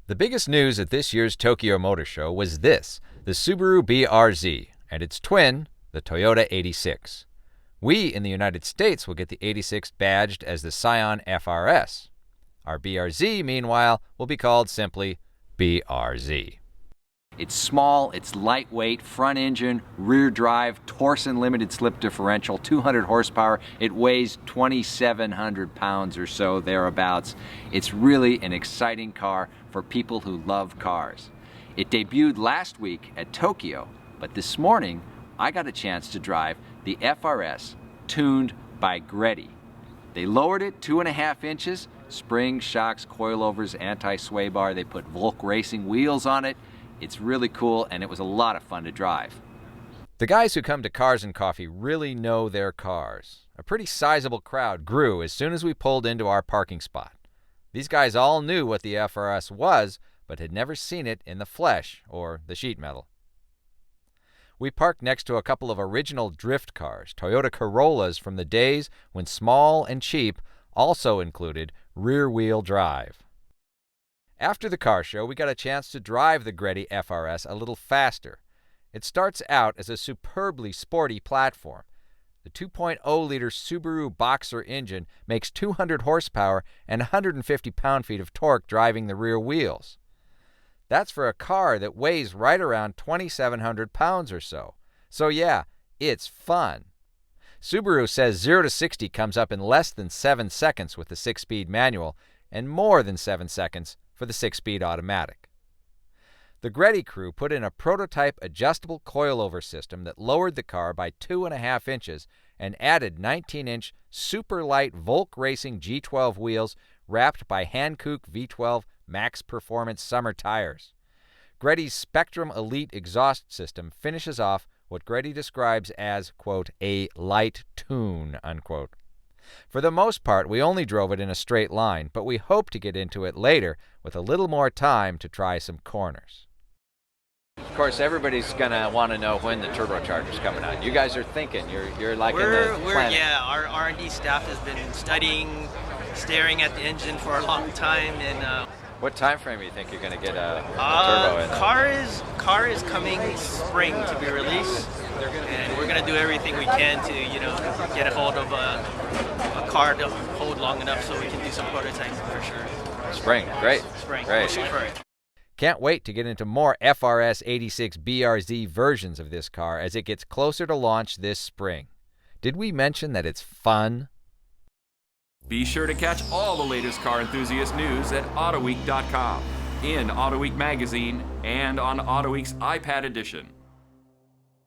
The biggest news at this year's Tokyo Motor Show was this, the Subaru BRZ, and its twin, the Toyota 86. We in the United States will get the 86 badged as the Scion FRS. Our BRZ, meanwhile, will be called simply BRZ. It's small, it's lightweight, front engine, rear drive, Torsen limited slip differential, 200 horsepower. It weighs 2,700 pounds or so, thereabouts. It's really an exciting car for people who love cars. It debuted last week at Tokyo, but this morning I got a chance to drive the FRS tuned by GReddy. They lowered it 2.5 inches, springs, shocks, coilovers, anti-sway bar. They put Volk racing wheels on it. It's really cool, and it was a lot of fun to drive. The guys who come to Cars and Coffee really know their cars. A pretty sizable crowd grew as soon as we pulled into our parking spot. These guys all knew what the FRS was, but had never seen it in the flesh or the sheet metal. We parked next to a couple of original drift cars, Toyota Corollas from the days when small and cheap also included rear-wheel drive. After the car show, we got a chance to drive the GReddy FRS a little faster. It starts out as a superbly sporty platform. The 2.0-liter Subaru Boxer engine makes 200 horsepower and 150 pound-feet of torque driving the rear wheels. That's for a car that weighs right around 2,700 pounds or so. So yeah, it's fun. Subaru says 0 to 60 comes up in less than 7 seconds with the 6-speed manual and more than 7 seconds for the 6-speed automatic. The GReddy crew put in a prototype adjustable coilover system that lowered the car by 2.5 inches and added 19-inch super light Volk Racing G12 wheels wrapped by Hankook V12 Max Performance summer tires. GReddy's Spectrum Elite exhaust system finishes off what GReddy describes as, quote, a light tune, unquote. For the most part, we only drove it in a straight line, but we hope to get into it later with a little more time to try some corners. Of course, everybody's going to want to know when the turbocharger's coming out. You guys are thinking, you're like in the planet. Yeah, our R&D staff has been studying, staring at the engine for a long time, and what time frame do you think you're going to get a turbo in? Car is coming spring to be released, and we're going to do everything we can to, get a hold of a car to hold long enough so we can do some prototyping for sure. Spring, great. Spring, great. We'll shoot for it. Can't wait to get into more FRS 86 BRZ versions of this car as it gets closer to launch this spring. Did we mention that it's fun? Be sure to catch all the latest car enthusiast news at Autoweek.com, in Autoweek magazine, and on Autoweek's iPad edition.